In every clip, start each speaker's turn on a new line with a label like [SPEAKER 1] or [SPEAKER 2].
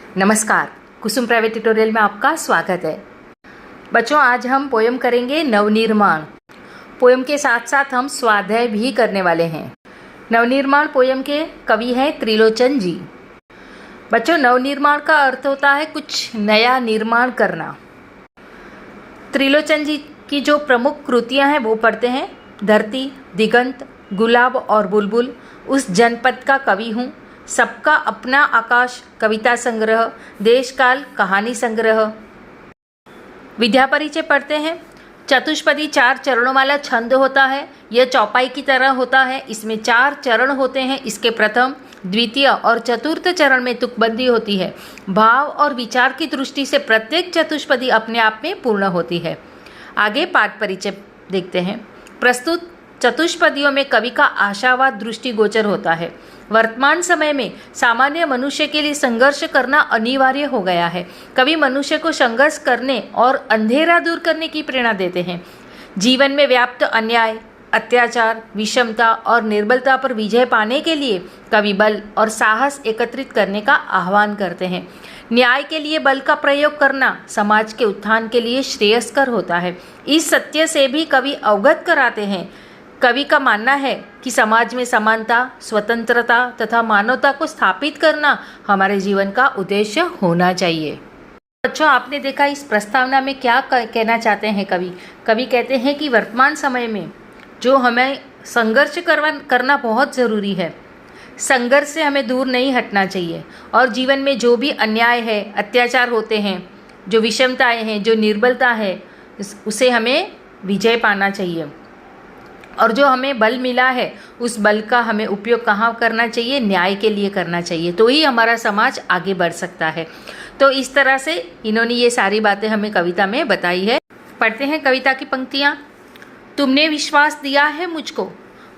[SPEAKER 1] नमस्कार, कुसुम private tutorial में आपका स्वागत है। बच्चों, आज हम पोयम करेंगे नवनिर्माण। पोयम के साथ साथ हम स्वाध्याय भी करने वाले हैं। नवनिर्माण पोयम के कवि हैं त्रिलोचन जी। बच्चों, नवनिर्माण का अर्थ होता है कुछ नया निर्माण करना। त्रिलोचन जी की जो प्रमुख कृतियां हैं वो पढ़ते हैं। धरती, दिगंत, गुलाब और बुलबुल, उस जनपद का कवि हूँ, सबका अपना आकाश, कविता संग्रह, देश काल, कहानी संग्रह। विद्या परिचय पढ़ते हैं। चतुष्पदी 4 चरणों वाला छंद होता है। यह चौपाई की तरह होता है। इसमें 4 चरण होते हैं। इसके प्रथम, द्वितीय और चतुर्थ चरण में तुकबंदी होती है। भाव और विचार की दृष्टि से प्रत्येक चतुष्पदी अपने आप में पूर्ण होती है। आगे पाठ परिचय देखते हैं। प्रस्तुत चतुष्पदियों में कवि का आशावाद दृष्टिगोचर होता है। वर्तमान समय में सामान्य मनुष्य के लिए संघर्ष करना अनिवार्य हो गया है। कवि मनुष्य को संघर्ष करने और अंधेरा दूर करने की प्रेरणा देते हैं। जीवन में व्याप्त अन्याय, अत्याचार, विषमता और निर्बलता पर विजय पाने के लिए कवि बल और साहस एकत्रित करने का आह्वान करते हैं। न्याय के लिए बल का प्रयोग करना समाज के उत्थान के लिए श्रेयस्कर होता है। इस सत्य से भी कवि अवगत कराते हैं। कवि का मानना है कि समाज में समानता, स्वतंत्रता तथा मानवता को स्थापित करना हमारे जीवन का उद्देश्य होना चाहिए। बच्चों, आपने देखा इस प्रस्तावना में क्या कहना चाहते हैं कवि। कवि कहते हैं कि वर्तमान समय में जो हमें संघर्ष करना बहुत ज़रूरी है। संघर्ष से हमें दूर नहीं हटना चाहिए और जीवन में जो भी अन्याय है, अत्याचार होते हैं, जो विषमताएं हैं, जो निर्बलता है, उसे हमें विजय पाना चाहिए। और जो हमें बल मिला है उस बल का हमें उपयोग कहाँ करना चाहिए? न्याय के लिए करना चाहिए, तो ही हमारा समाज आगे बढ़ सकता है। तो इस तरह से इन्होंने ये सारी बातें हमें कविता में बताई है। पढ़ते हैं कविता की पंक्तियाँ। तुमने विश्वास दिया है मुझको,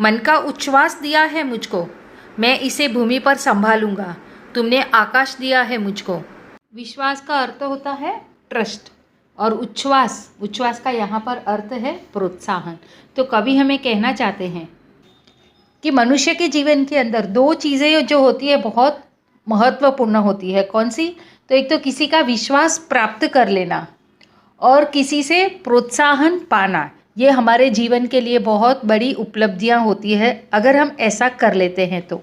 [SPEAKER 1] मन का उच्छ्वास दिया है मुझको, मैं इसे भूमि पर संभालूंगा। तुमने आकाश दिया है मुझको। विश्वास का अर्थ होता है ट्रस्ट, और उच्छ्वास का यहाँ पर अर्थ है प्रोत्साहन। तो कवि हमें कहना चाहते हैं कि मनुष्य के जीवन के अंदर 2 चीज़ें जो होती है बहुत महत्वपूर्ण होती है। कौन सी? तो एक तो किसी का विश्वास प्राप्त कर लेना और किसी से प्रोत्साहन पाना। ये हमारे जीवन के लिए बहुत बड़ी उपलब्धियाँ होती है अगर हम ऐसा कर लेते हैं तो।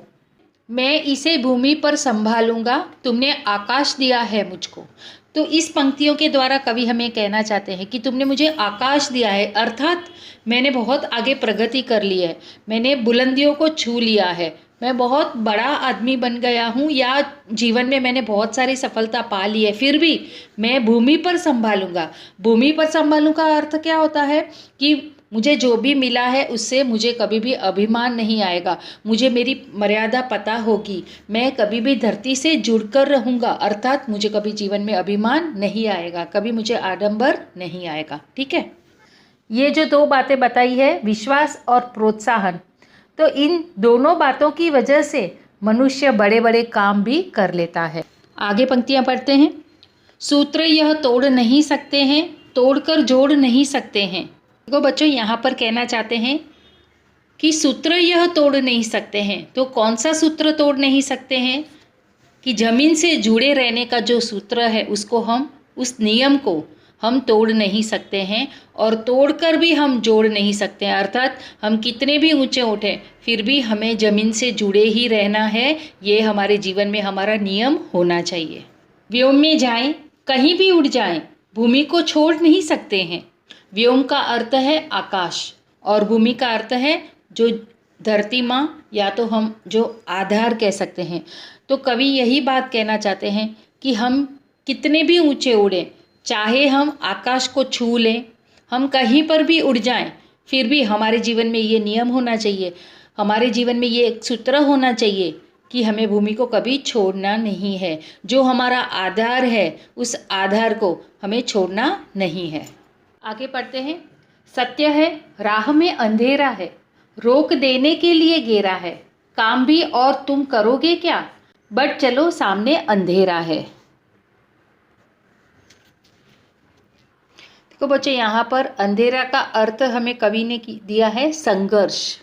[SPEAKER 1] मैं इसे भूमि पर संभालूंगा, तुमने आकाश दिया है मुझको। तो इस पंक्तियों के द्वारा कवि हमें कहना चाहते हैं कि तुमने मुझे आकाश दिया है, अर्थात मैंने बहुत आगे प्रगति कर ली है, मैंने बुलंदियों को छू लिया है, मैं बहुत बड़ा आदमी बन गया हूँ, या जीवन में मैंने बहुत सारी सफलता पा ली है, फिर भी मैं भूमि पर संभालूंगा। भूमि पर संभालूं का अर्थ क्या होता है कि मुझे जो भी मिला है उससे मुझे कभी भी अभिमान नहीं आएगा, मुझे मेरी मर्यादा पता होगी, मैं कभी भी धरती से जुड़कर रहूँगा, अर्थात मुझे कभी जीवन में अभिमान नहीं आएगा, कभी मुझे आडंबर नहीं आएगा। ठीक है, ये जो 2 बातें बताई है, विश्वास और प्रोत्साहन, तो इन दोनों बातों की वजह से मनुष्य बड़े बड़े काम भी कर लेता है। आगे पंक्तियाँ पढ़ते हैं। सूत्र यह तोड़ नहीं सकते हैं, तोड़कर जोड़ नहीं सकते हैं। देखो बच्चों, यहाँ पर कहना चाहते हैं कि सूत्र यह तोड़ नहीं सकते हैं। तो कौन सा सूत्र तोड़ नहीं सकते हैं? कि जमीन से जुड़े रहने का जो सूत्र है उसको हम, उस नियम को हम तोड़ नहीं सकते हैं, और तोड़कर भी हम जोड़ नहीं सकते हैं। अर्थात हम कितने भी ऊंचे उठे फिर भी हमें जमीन से जुड़े ही रहना है। ये हमारे जीवन में हमारा नियम होना चाहिए। व्योम में जाएं, कहीं भी उड़ जाएं, भूमि को छोड़ नहीं सकते हैं। व्योम का अर्थ है आकाश और भूमि का अर्थ है जो धरती माँ, या तो हम जो आधार कह सकते हैं। तो कवि यही बात कहना चाहते हैं कि हम कितने भी ऊंचे उड़ें, चाहे हम आकाश को छू लें, हम कहीं पर भी उड़ जाएं, फिर भी हमारे जीवन में ये नियम होना चाहिए, हमारे जीवन में ये एक सूत्र होना चाहिए कि हमें भूमि को कभी छोड़ना नहीं है। जो हमारा आधार है उस आधार को हमें छोड़ना नहीं है। आगे पढ़ते हैं। सत्य है राह में अंधेरा है, रोक देने के लिए घेरा है, काम भी और तुम करोगे क्या, बढ़ चलो सामने अंधेरा है। देखो बच्चे, यहाँ पर अंधेरा का अर्थ हमें कवि ने दिया है संघर्ष,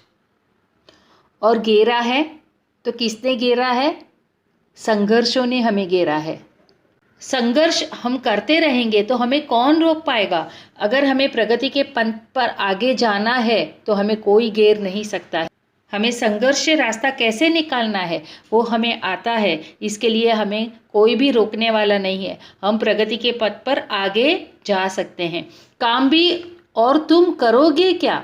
[SPEAKER 1] और घेरा है तो किसने घेरा है? संघर्षों ने हमें घेरा है। संघर्ष हम करते रहेंगे तो हमें कौन रोक पाएगा। अगर हमें प्रगति के पंथ पर आगे जाना है तो हमें कोई घेर नहीं सकता है। हमें संघर्ष से रास्ता कैसे निकालना है वो हमें आता है, इसके लिए हमें कोई भी रोकने वाला नहीं है। हम प्रगति के पथ पर आगे जा सकते हैं। काम भी और तुम करोगे क्या?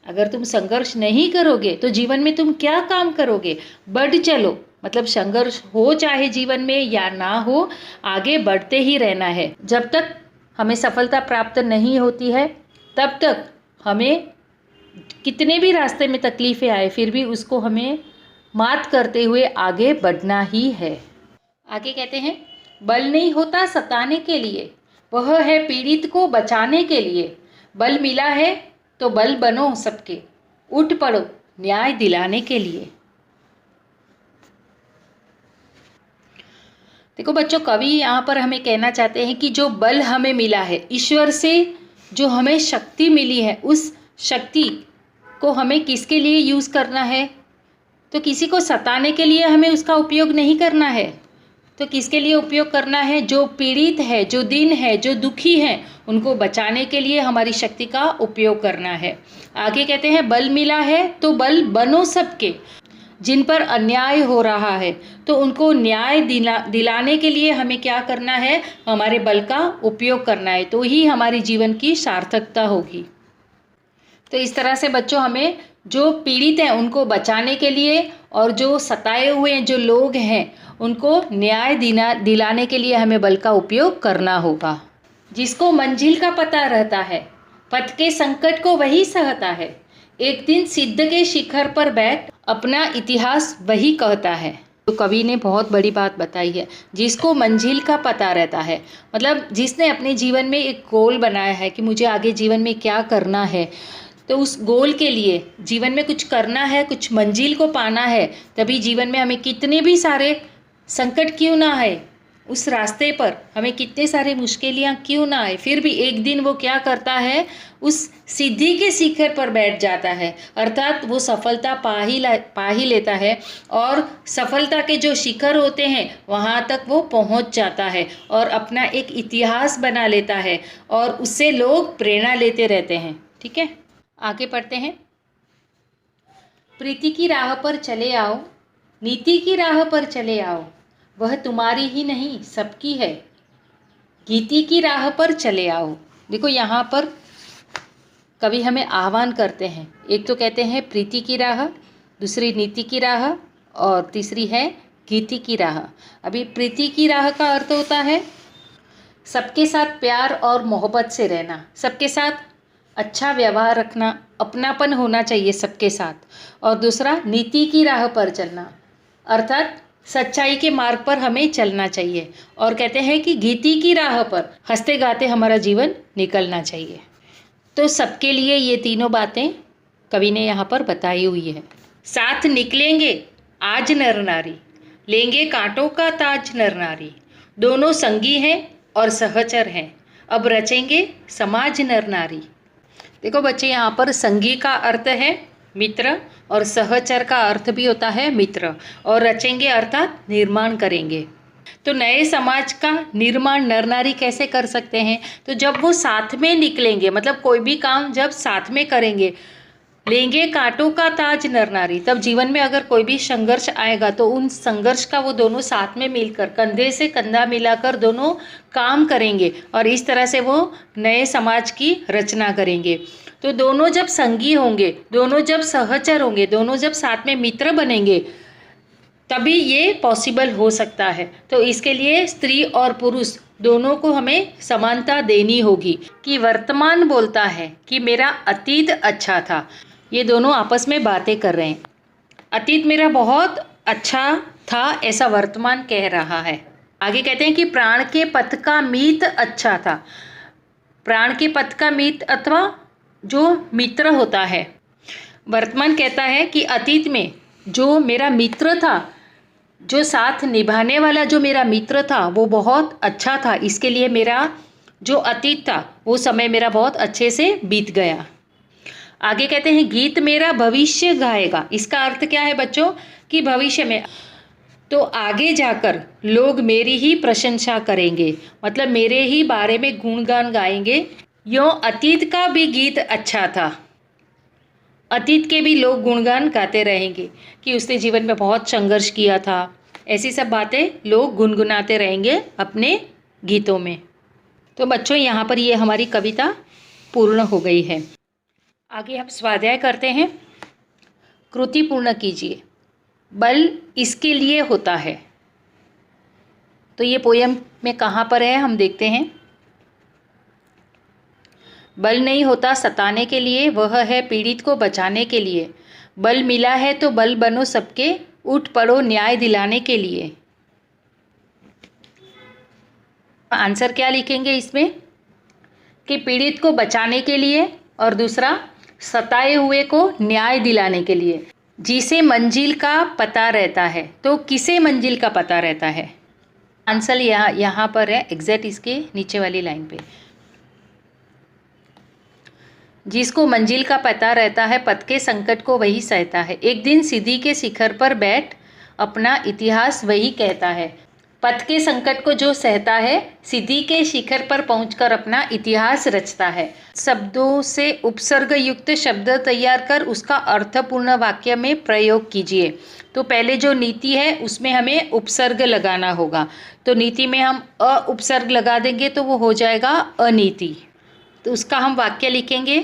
[SPEAKER 1] अगर तुम संघर्ष नहीं करोगे तो जीवन में तुम क्या काम करोगे? बढ़ चलो, मतलब संघर्ष हो चाहे जीवन में या ना हो, आगे बढ़ते ही रहना है। जब तक हमें सफलता प्राप्त नहीं होती है तब तक हमें कितने भी रास्ते में तकलीफ़ें आए फिर भी उसको हमें मात करते हुए आगे बढ़ना ही है। आगे कहते हैं, बल नहीं होता सताने के लिए, वह है पीड़ित को बचाने के लिए। बल मिला है तो बल बनो सबके, उठ पड़ो न्याय दिलाने के लिए। देखो बच्चों, कवि यहाँ पर हमें कहना चाहते हैं कि जो बल हमें मिला है ईश्वर से, जो हमें शक्ति मिली है, उस शक्ति को हमें किसके लिए यूज़ करना है? तो किसी को सताने के लिए हमें उसका उपयोग नहीं करना है। तो किसके लिए उपयोग करना है? जो पीड़ित है, जो दीन है, जो दुखी हैं, उनको बचाने के लिए हमारी शक्ति का उपयोग करना है। आगे कहते हैं, बल मिला है तो बल बनो सबके। जिन पर अन्याय हो रहा है तो उनको न्याय दिलाने के लिए हमें क्या करना है? हमारे बल का उपयोग करना है, तो ही हमारी जीवन की सार्थकता होगी। तो इस तरह से बच्चों, हमें जो पीड़ित हैं उनको बचाने के लिए और जो सताए हुए हैं, जो लोग हैं, उनको न्याय दिलाने के लिए हमें बल का उपयोग करना होगा। जिसको मंजिल का पता रहता है, पथ के संकट को वही सहता है। एक दिन सिद्ध के शिखर पर बैठ अपना इतिहास वही कहता है। तो कवि ने बहुत बड़ी बात बताई है, जिसको मंजिल का पता रहता है, मतलब जिसने अपने जीवन में एक गोल बनाया है कि मुझे आगे जीवन में क्या करना है, तो उस गोल के लिए जीवन में कुछ करना है, कुछ मंजिल को पाना है, तभी जीवन में हमें कितने भी सारे संकट क्यों ना आए, उस रास्ते पर हमें कितने सारे मुश्किलें क्यों ना आए, फिर भी एक दिन वो क्या करता है? उस सिद्धि के शिखर पर बैठ जाता है, अर्थात वो सफलता पा ही लेता है और सफलता के जो शिखर होते हैं वहाँ तक वो पहुँच जाता है और अपना एक इतिहास बना लेता है और उससे लोग प्रेरणा लेते रहते हैं। ठीक है, आगे पढ़ते हैं। प्रीति की राह पर चले आओ, नीति की राह पर चले आओ, वह तुम्हारी ही नहीं सबकी है, गीति की राह पर चले आओ। देखो यहाँ पर कवि हमें आह्वान करते हैं। एक तो कहते हैं प्रीति की राह, दूसरी नीति की राह और तीसरी है गीति की राह। अभी प्रीति की राह का अर्थ होता है सबके साथ प्यार और मोहब्बत से रहना, सबके साथ अच्छा व्यवहार रखना, अपनापन होना चाहिए सबके साथ। और दूसरा नीति की राह पर चलना, अर्थात सच्चाई के मार्ग पर हमें चलना चाहिए। और कहते हैं कि गीति की राह पर हंसते गाते हमारा जीवन निकलना चाहिए। तो सबके लिए ये तीनों बातें कवि ने यहाँ पर बताई हुई है। साथ निकलेंगे आज नर नारी, लेंगे कांटों का ताज नर नारी, दोनों संगी हैं और सहचर हैं, अब रचेंगे समाज नर नारी। देखो बच्चे, यहाँ पर संगी का अर्थ है मित्र और सहचर का अर्थ भी होता है मित्र, और रचेंगे अर्थात निर्माण करेंगे। तो नए समाज का निर्माण नर नारी कैसे कर सकते हैं? तो जब वो साथ में निकलेंगे, मतलब कोई भी काम जब साथ में करेंगे, लेंगे कांटों का ताज नर नारी, तब जीवन में अगर कोई भी संघर्ष आएगा तो उन संघर्ष का वो दोनों साथ में मिलकर कंधे से कंधा मिलाकर दोनों काम करेंगे और इस तरह से वो नए समाज की रचना करेंगे। तो दोनों जब संगी होंगे, दोनों जब सहचर होंगे, दोनों जब साथ में मित्र बनेंगे, तभी ये पॉसिबल हो सकता है। तो इसके लिए स्त्री और पुरुष दोनों को हमें समानता देनी होगी। कि वर्तमान बोलता है कि मेरा अतीत अच्छा था, ये दोनों आपस में बातें कर रहे हैं। अतीत मेरा बहुत अच्छा था ऐसा वर्तमान कह रहा है। आगे कहते हैं कि प्राण के पथ का मीत अच्छा था। प्राण के पथ का मीत अथवा जो मित्र होता है, वर्तमान कहता है कि अतीत में जो मेरा मित्र था, जो साथ निभाने वाला जो मेरा मित्र था वो बहुत अच्छा था, इसके लिए मेरा जो अतीत था वो समय मेरा बहुत अच्छे से बीत गया। आगे कहते हैं गीत मेरा भविष्य गाएगा। इसका अर्थ क्या है बच्चों? कि भविष्य में तो आगे जाकर लोग मेरी ही प्रशंसा करेंगे, मतलब मेरे ही बारे में गुणगान गाएंगे। यों अतीत का भी गीत अच्छा था, अतीत के भी लोग गुणगान गाते रहेंगे कि उसने जीवन में बहुत संघर्ष किया था। ऐसी सब बातें लोग गुनगुनाते रहेंगे अपने गीतों में। तो बच्चों, यहाँ पर ये हमारी कविता पूर्ण हो गई है। आगे हम स्वाध्याय करते हैं। कृति पूर्ण कीजिए। बल इसके लिए होता है। तो ये पोयम में कहाँ पर है हम देखते हैं। बल नहीं होता सताने के लिए, वह है पीड़ित को बचाने के लिए। बल मिला है तो बल बनो सबके, उठ पड़ो न्याय दिलाने के लिए। आंसर क्या लिखेंगे इसमें कि पीड़ित को बचाने के लिए, और दूसरा सताए हुए को न्याय दिलाने के लिए। जिसे मंजिल का पता रहता है, तो किसे मंजिल का पता रहता है। आंसर यहाँ पर है एग्जैक्ट इसके नीचे वाली लाइन पे। जिसको मंजिल का पता रहता है, पथ के संकट को वही सहता है। एक दिन सीधी के शिखर पर बैठ अपना इतिहास वही कहता है। पथ के संकट को जो सहता है, सीधी के शिखर पर पहुंचकर अपना इतिहास रचता है। शब्दों से उपसर्ग युक्त शब्द तैयार कर उसका अर्थपूर्ण वाक्य में प्रयोग कीजिए। तो पहले जो नीति है उसमें हमें उपसर्ग लगाना होगा। तो नीति में हम अ उपसर्ग लगा देंगे तो वो हो जाएगा अनीति। तो उसका हम वाक्य लिखेंगे।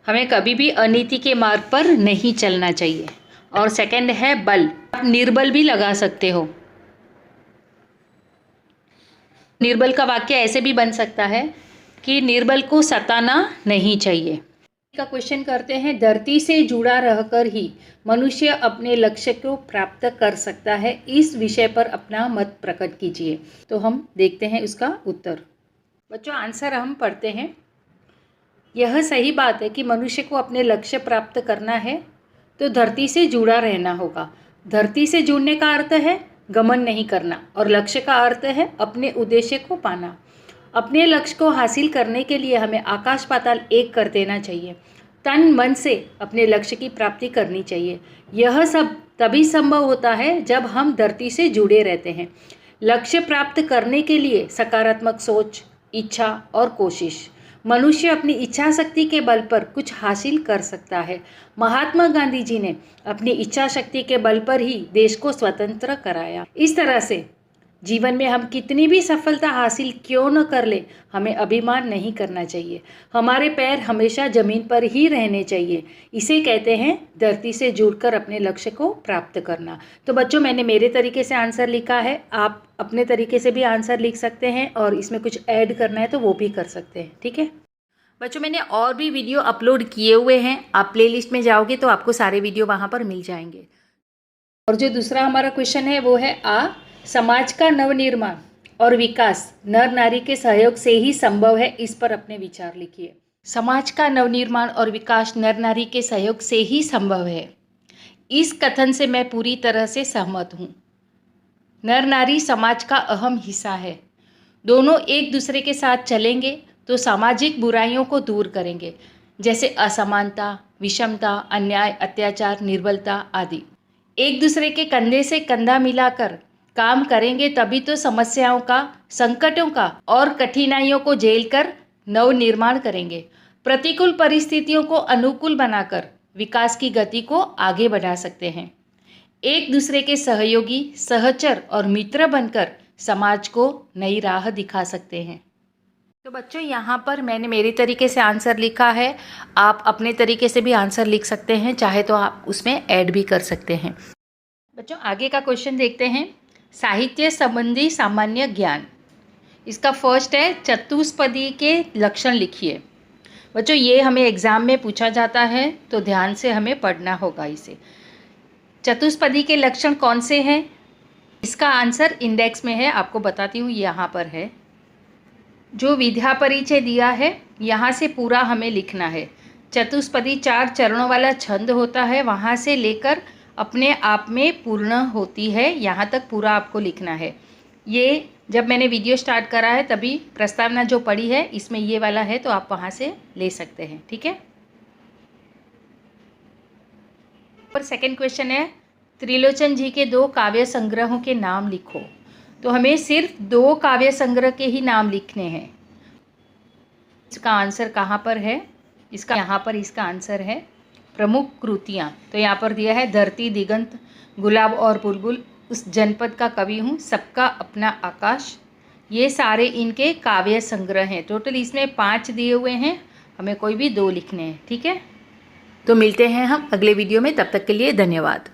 [SPEAKER 1] हमें कभी भी अनीति के मार्ग पर नहीं चलना चाहिए। और सेकंड है बल, आप निर्बल भी लगा सकते हो। निर्बल का वाक्य ऐसे भी बन सकता है कि निर्बल को सताना नहीं चाहिए। का क्वेश्चन करते हैं। धरती से जुड़ा रहकर ही मनुष्य अपने लक्ष्य को प्राप्त कर सकता है। इस विषय पर अपना मत प्रकट कीजिए। तो हम देखते हैं उसका उत्तर। बच्चों, आंसर हम पढ़ते हैं। यह सही बात है कि मनुष्य को अपने लक्ष्य प्राप्त करना है तो धरती से जुड़ा रहना होगा। धरती से जुड़ने का अर्थ है गमन नहीं करना, और लक्ष्य का अर्थ है अपने उद्देश्य को पाना। अपने लक्ष्य को हासिल करने के लिए हमें आकाश पाताल एक कर देना चाहिए। तन मन से अपने लक्ष्य की प्राप्ति करनी चाहिए। यह सब तभी संभव होता है जब हम धरती से जुड़े रहते हैं। लक्ष्य प्राप्त करने के लिए सकारात्मक सोच, इच्छा और कोशिश। मनुष्य अपनी इच्छा शक्ति के बल पर कुछ हासिल कर सकता है। महात्मा गांधी जी ने अपनी इच्छा शक्ति के बल पर ही देश को स्वतंत्र कराया। इस तरह से जीवन में हम कितनी भी सफलता हासिल क्यों न कर ले, हमें अभिमान नहीं करना चाहिए। हमारे पैर हमेशा जमीन पर ही रहने चाहिए। इसे कहते हैं धरती से जुड़कर अपने लक्ष्य को प्राप्त करना। तो बच्चों, मैंने मेरे तरीके से आंसर लिखा है। आप अपने तरीके से भी आंसर लिख सकते हैं, और इसमें कुछ ऐड करना है तो वो भी कर सकते हैं। ठीक है बच्चों, मैंने और भी वीडियो अपलोड किए हुए हैं। आप प्लेलिस्ट में जाओगे तो आपको सारे वीडियो वहाँ पर मिल जाएंगे। और जो दूसरा हमारा क्वेश्चन है वो है समाज का नवनिर्माण और विकास नर नारी के सहयोग से ही संभव है। इस पर अपने विचार लिखिए। समाज का नवनिर्माण और विकास नर नारी के सहयोग से ही संभव है। इस कथन से मैं पूरी तरह से सहमत हूँ। नर नारी समाज का अहम हिस्सा है। दोनों एक दूसरे के साथ चलेंगे तो सामाजिक बुराइयों को दूर करेंगे, जैसे असमानता, विषमता, अन्याय, अत्याचार, निर्बलता आदि। एक दूसरे के कंधे से कंधा मिलाकर काम करेंगे तभी तो समस्याओं का, संकटों का और कठिनाइयों को झेल कर नव निर्माण करेंगे। प्रतिकूल परिस्थितियों को अनुकूल बनाकर विकास की गति को आगे बढ़ा सकते हैं। एक दूसरे के सहयोगी, सहचर और मित्र बनकर समाज को नई राह दिखा सकते हैं। तो बच्चों, यहाँ पर मैंने मेरे तरीके से आंसर लिखा है। आप अपने तरीके से भी आंसर लिख सकते हैं, चाहे तो आप उसमें ऐड भी कर सकते हैं। बच्चों, आगे का क्वेश्चन देखते हैं। साहित्य संबंधी सामान्य ज्ञान। इसका फर्स्ट है चतुष्पदी के लक्षण लिखिए। बच्चों, ये हमें एग्ज़ाम में पूछा जाता है तो ध्यान से हमें पढ़ना होगा इसे। चतुष्पदी के लक्षण कौन से हैं? इसका आंसर इंडेक्स में है, आपको बताती हूँ, यहाँ पर है। जो विद्या परिचय दिया है यहाँ से पूरा हमें लिखना है। चतुष्पदी 4 चरणों वाला छंद होता है, वहाँ से लेकर अपने आप में पूर्ण होती है, यहाँ तक पूरा आपको लिखना है। ये जब मैंने वीडियो स्टार्ट करा है तभी प्रस्तावना जो पढ़ी है इसमें ये वाला है, तो आप वहाँ से ले सकते हैं। ठीक है। और सेकंड क्वेश्चन है त्रिलोचन जी के 2 काव्य संग्रहों के नाम लिखो। तो हमें सिर्फ 2 काव्य संग्रह के ही नाम लिखने हैं। इसका आंसर कहाँ पर है? इसका यहाँ पर इसका आंसर है प्रमुख कृतियाँ। तो यहाँ पर दिया है धरती, दिगंत, गुलाब और बुलबुल, उस जनपद का कवि हूँ, सबका अपना आकाश। ये सारे इनके काव्य संग्रह हैं। टोटल इसमें 5 दिए हुए हैं, हमें कोई भी 2 लिखने हैं। ठीक है, तो मिलते हैं हम अगले वीडियो में। तब तक के लिए धन्यवाद।